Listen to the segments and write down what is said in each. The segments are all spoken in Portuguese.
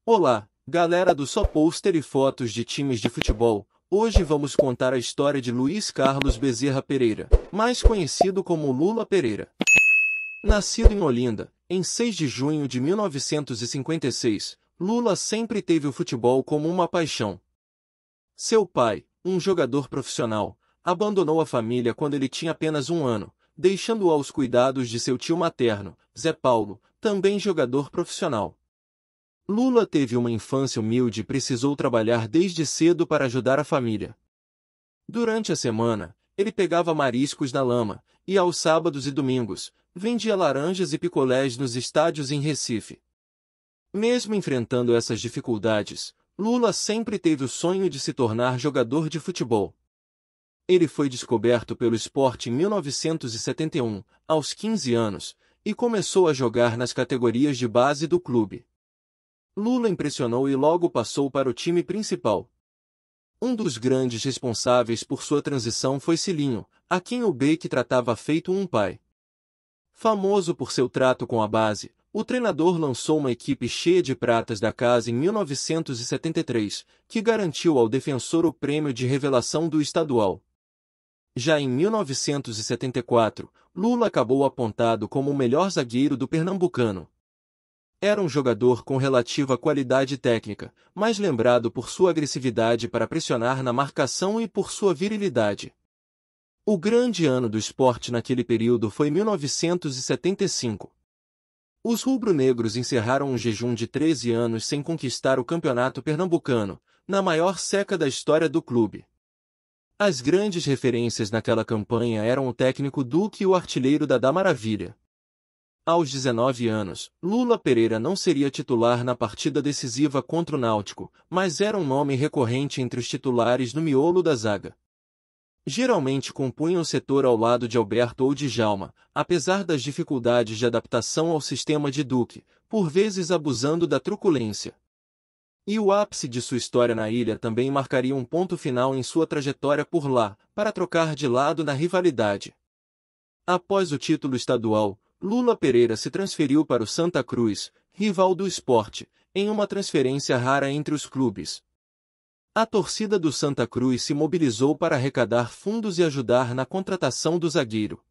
Olá, galera do Só Pôster e Fotos de Times de Futebol. Hoje vamos contar a história de Luiz Carlos Bezerra Pereira, mais conhecido como Lula Pereira. Nascido em Olinda, em 6 de junho de 1956, Lula sempre teve o futebol como uma paixão. Seu pai, um jogador profissional, abandonou a família quando ele tinha apenas 1 ano, deixando-o aos cuidados de seu tio materno, Zé Paulo, também jogador profissional. Lula teve uma infância humilde e precisou trabalhar desde cedo para ajudar a família. Durante a semana, ele pegava mariscos na lama, e aos sábados e domingos, vendia laranjas e picolés nos estádios em Recife. Mesmo enfrentando essas dificuldades, Lula sempre teve o sonho de se tornar jogador de futebol. Ele foi descoberto pelo Sport em 1971, aos 15 anos, e começou a jogar nas categorias de base do clube. Lula impressionou e logo passou para o time principal. Um dos grandes responsáveis por sua transição foi Cilinho, a quem o Beck tratava feito um pai. Famoso por seu trato com a base, o treinador lançou uma equipe cheia de pratas da casa em 1973, que garantiu ao defensor o prêmio de revelação do estadual. Já em 1974, Lula acabou apontado como o melhor zagueiro do Pernambucano. Era um jogador com relativa qualidade técnica, mas lembrado por sua agressividade para pressionar na marcação e por sua virilidade. O grande ano do Sport naquele período foi 1975. Os rubro-negros encerraram um jejum de 13 anos sem conquistar o campeonato pernambucano, na maior seca da história do clube. As grandes referências naquela campanha eram o técnico Duque e o artilheiro Dadá Maravilha. Aos 19 anos, Lula Pereira não seria titular na partida decisiva contra o Náutico, mas era um nome recorrente entre os titulares no miolo da zaga. Geralmente compunha o setor ao lado de Alberto ou de Djalma, apesar das dificuldades de adaptação ao sistema de Duque, por vezes abusando da truculência. E o ápice de sua história na ilha também marcaria um ponto final em sua trajetória por lá, para trocar de lado na rivalidade. Após o título estadual, Lula Pereira se transferiu para o Santa Cruz, rival do Sport, em uma transferência rara entre os clubes. A torcida do Santa Cruz se mobilizou para arrecadar fundos e ajudar na contratação do zagueiro.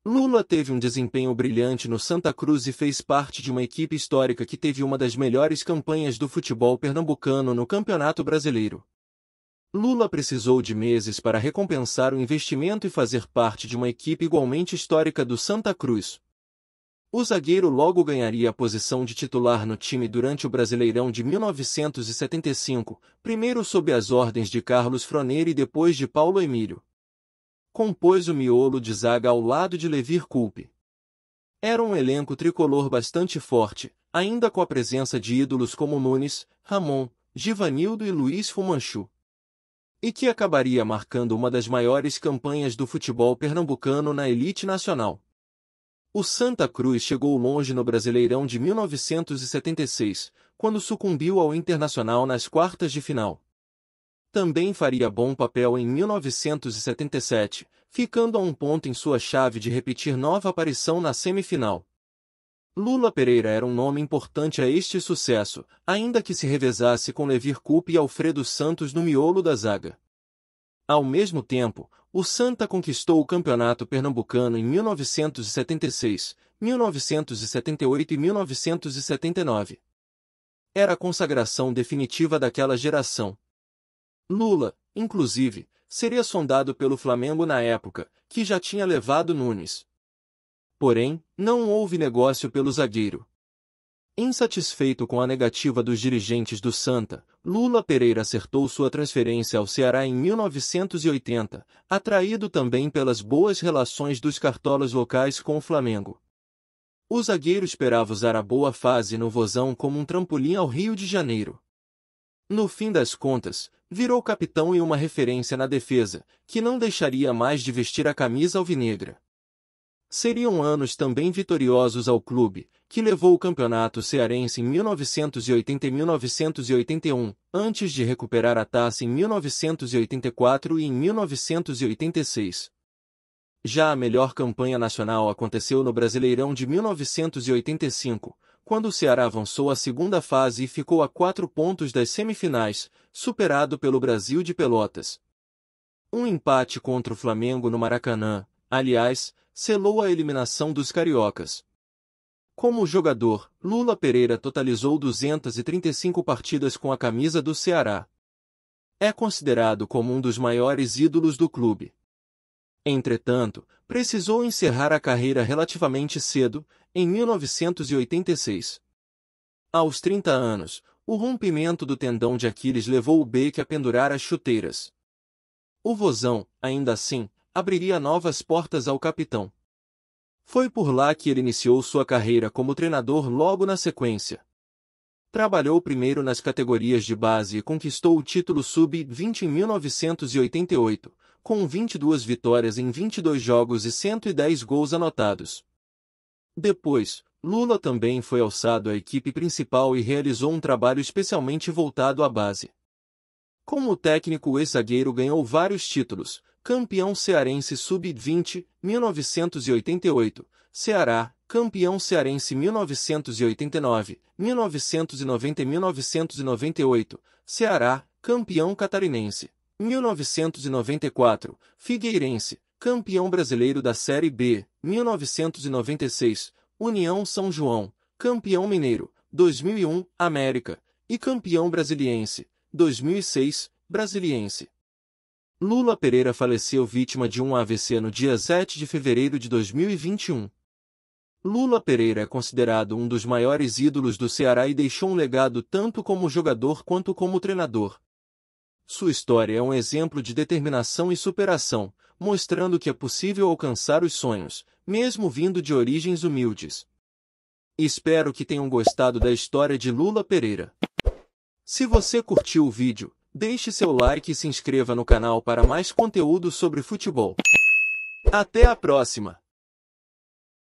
Lula teve um desempenho brilhante no Santa Cruz e fez parte de uma equipe histórica que teve uma das melhores campanhas do futebol pernambucano no Campeonato Brasileiro. Lula precisou de meses para recompensar o investimento e fazer parte de uma equipe igualmente histórica do Santa Cruz. O zagueiro logo ganharia a posição de titular no time durante o Brasileirão de 1975, primeiro sob as ordens de Carlos Froner e depois de Paulo Emílio. Compôs o miolo de zaga ao lado de Levir Coupe. Era um elenco tricolor bastante forte, ainda com a presença de ídolos como Nunes, Ramon, Givanildo e Luiz Fumanchu. E que acabaria marcando uma das maiores campanhas do futebol pernambucano na elite nacional. O Santa Cruz chegou longe no Brasileirão de 1976, quando sucumbiu ao Internacional nas quartas de final. Também faria bom papel em 1977, ficando a um ponto em sua chave de repetir nova aparição na semifinal. Lula Pereira era um nome importante a este sucesso, ainda que se revezasse com Levir Coupe e Alfredo Santos no miolo da zaga. Ao mesmo tempo, o Santa conquistou o Campeonato Pernambucano em 1976, 1978 e 1979. Era a consagração definitiva daquela geração. Lula, inclusive, seria sondado pelo Flamengo na época, que já tinha levado Nunes. Porém, não houve negócio pelo zagueiro. Insatisfeito com a negativa dos dirigentes do Santa, Lula Pereira acertou sua transferência ao Ceará em 1980, atraído também pelas boas relações dos cartolas locais com o Flamengo. O zagueiro esperava usar a boa fase no Vozão como um trampolim ao Rio de Janeiro. No fim das contas, virou capitão e uma referência na defesa, que não deixaria mais de vestir a camisa alvinegra. Seriam anos também vitoriosos ao clube, que levou o campeonato cearense em 1980 e 1981, antes de recuperar a taça em 1984 e em 1986. Já a melhor campanha nacional aconteceu no Brasileirão de 1985, quando o Ceará avançou à segunda fase e ficou a 4 pontos das semifinais, superado pelo Brasil de Pelotas. Um empate contra o Flamengo no Maracanã, aliás, selou a eliminação dos cariocas. Como jogador, Lula Pereira totalizou 235 partidas com a camisa do Ceará. É considerado como um dos maiores ídolos do clube. Entretanto, precisou encerrar a carreira relativamente cedo, em 1986. Aos 30 anos, o rompimento do tendão de Aquiles levou o Beck a pendurar as chuteiras. O Vozão, ainda assim, abriria novas portas ao capitão. Foi por lá que ele iniciou sua carreira como treinador logo na sequência. Trabalhou primeiro nas categorias de base e conquistou o título sub-20 em 1988, com 22 vitórias em 22 jogos e 110 gols anotados. Depois, Lula também foi alçado à equipe principal e realizou um trabalho especialmente voltado à base. Como técnico, o ex-zagueiro ganhou vários títulos: campeão cearense sub-20, 1988, Ceará, campeão cearense 1989, 1990 e 1998, Ceará, campeão catarinense, 1994, Figueirense, campeão brasileiro da Série B, 1996, União São João, campeão mineiro, 2001, América, e campeão brasiliense, 2006, Brasiliense. Lula Pereira faleceu vítima de um AVC no dia 7 de fevereiro de 2021. Lula Pereira é considerado um dos maiores ídolos do Ceará e deixou um legado tanto como jogador quanto como treinador. Sua história é um exemplo de determinação e superação, mostrando que é possível alcançar os sonhos, mesmo vindo de origens humildes. Espero que tenham gostado da história de Lula Pereira. Se você curtiu o vídeo, deixe seu like e se inscreva no canal para mais conteúdo sobre futebol. Até a próxima!